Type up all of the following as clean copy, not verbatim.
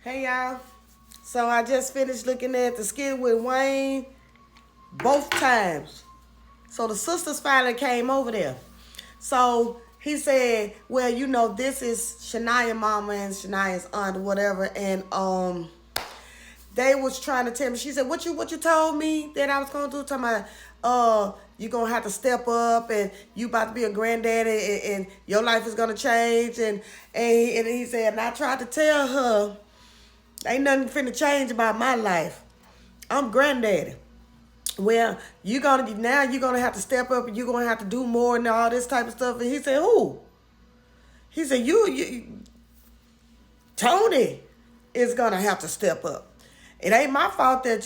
Hey y'all. So I just finished looking at the skit with Wayne both times. So the sisters finally came over there. So he said, well, this is Shania mama and Shania's aunt or whatever. And they was trying to tell me, she said, what you told me that I was gonna do? Talking about you gonna have to step up and you about to be a granddaddy and your life is gonna change and he said, and I tried to tell her ain't nothing finna change about my life. I'm granddaddy. Well, you're gonna have to step up and you're gonna have to do more and all this type of stuff. And he said, who? He said, you Tony is gonna have to step up. It ain't my fault that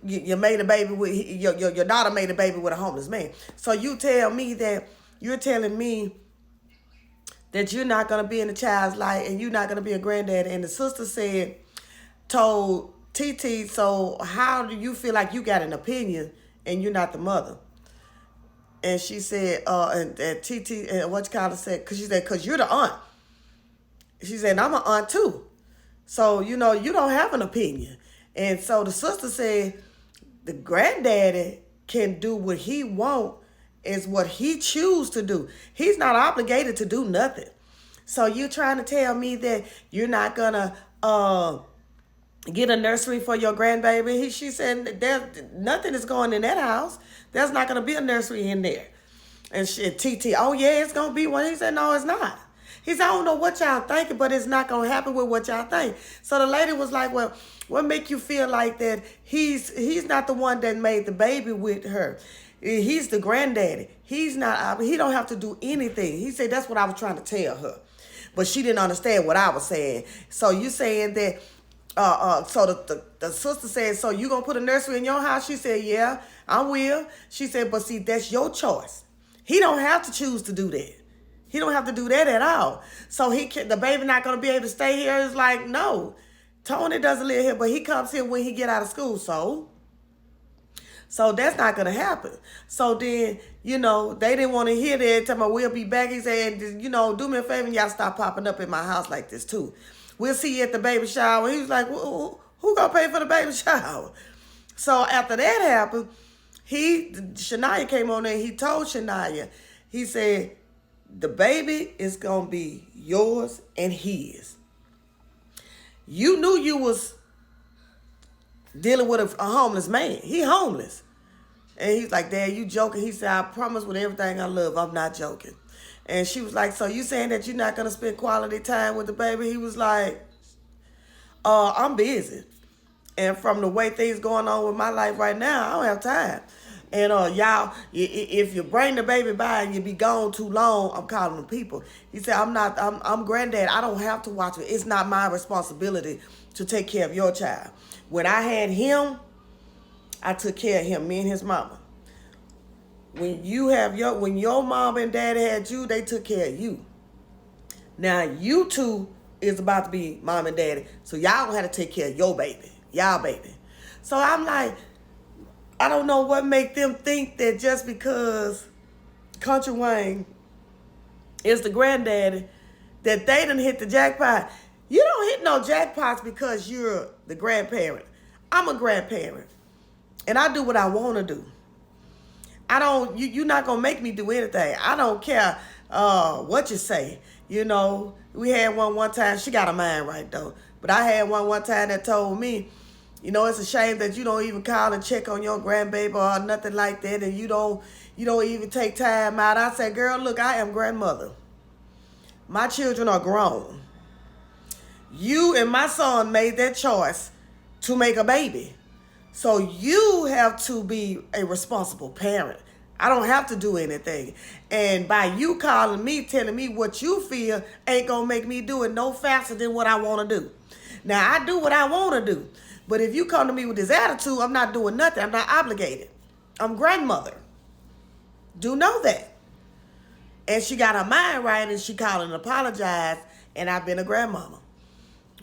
you made a baby with your daughter made a baby with a homeless man. So you tell me that you're telling me that you're not gonna be in the child's life and you're not gonna be a granddaddy. And the sister told TT, so how do you feel like you got an opinion and you're not the mother? And she said, and TT, and what you call it said, because she said, because you're the aunt. She said, I'm an aunt too. So, you don't have an opinion. And so the sister said, the granddaddy can do what he want, is what he choose to do. He's not obligated to do nothing. So you trying to tell me that you're not gonna get a nursery for your grandbaby? She said, nothing is going in that house. There's not going to be a nursery in there. And TT, oh yeah, it's going to be one. He said, no, it's not. He said, I don't know what y'all thinking, but it's not going to happen with what y'all think. So the lady was like, well, what make you feel like that he's not the one that made the baby with her? He's the granddaddy. He don't have to do anything. He said, that's what I was trying to tell her. But she didn't understand what I was saying. So you saying that so the sister said, so you gonna put a nursery in your house? She said, yeah, I will. She said, but see, that's your choice. He don't have to choose to do that. He don't have to do that at all. So the baby not gonna be able to stay here. It's like, no, Tony doesn't live here, but he comes here when he get out of school. So that's not gonna happen. So then, they didn't want to hear that. Tell me, we'll be back. He said, do me a favor and y'all stop popping up in my house like this too. We'll see you at the baby shower. He was like, who gonna pay for the baby shower? So after that happened, Shania came on there and he told Shania, he said, the baby is gonna be yours and his. You knew you was dealing with a homeless man. He homeless. And he's like, Dad, you joking? He said, I promise with everything I love, I'm not joking. And she was like, so you saying that you're not going to spend quality time with the baby? He was like, I'm busy. And from the way things going on with my life right now, I don't have time. And y'all, if you bring the baby by and you be gone too long, I'm calling them people. He said, I'm granddad. I don't have to watch it. It's not my responsibility to take care of your child. When I had him, I took care of him, me and his mama. When your mom and daddy had you, they took care of you. Now you two is about to be mom and daddy, so y'all gonna have to take care of your baby, y'all baby. So I'm like, I don't know what make them think that just because Country Wayne is the granddaddy, that they done hit the jackpot. You don't hit no jackpots because you're the grandparent. I'm a grandparent, and I do what I want to do. You're not going to make me do anything. I don't care what you say. We had one time, she got a mind right though, but I had one time that told me, it's a shame that you don't even call and check on your grandbaby or nothing like that, and you don't even take time out. I said, girl, look, I am grandmother. My children are grown. You and my son made that choice to make a baby. So you have to be a responsible parent. I don't have to do anything. And by you calling me, telling me what you feel, ain't going to make me do it no faster than what I want to do. Now, I do what I want to do. But if you come to me with this attitude, I'm not doing nothing. I'm not obligated. I'm grandmother. Do know that. And she got her mind right and she called and apologized. And I've been a grandmama.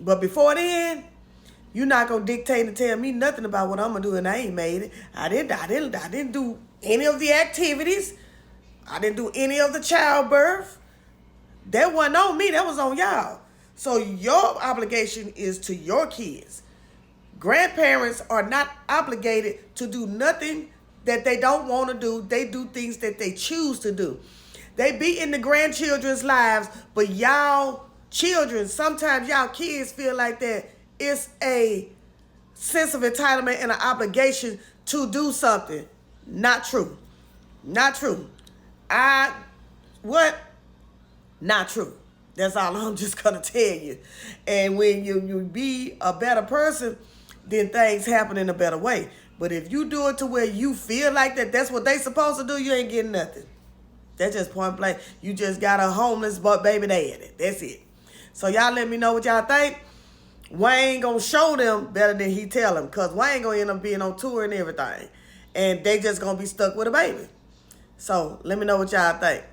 But before then, you're not gonna dictate and tell me nothing about what I'm gonna do, and I ain't made it. I didn't do any of the activities. I didn't do any of the childbirth. That wasn't on me. That was on y'all. So your obligation is to your kids. Grandparents are not obligated to do nothing that they don't want to do. They do things that they choose to do. They be in the grandchildren's lives, but y'all children, sometimes y'all kids feel like that it's a sense of entitlement and an obligation to do something. Not true. Not true. What? Not true. That's all I'm just gonna tell you. And when you be a better person, then things happen in a better way. But if you do it to where you feel like that's what they supposed to do, you ain't getting nothing. That's just point blank. You just got a homeless but baby daddy. That's it. So y'all let me know what y'all think. Wayne gonna show them better than he tell them, because Wayne gonna end up being on tour and everything. And they just gonna be stuck with a baby. So let me know what y'all think.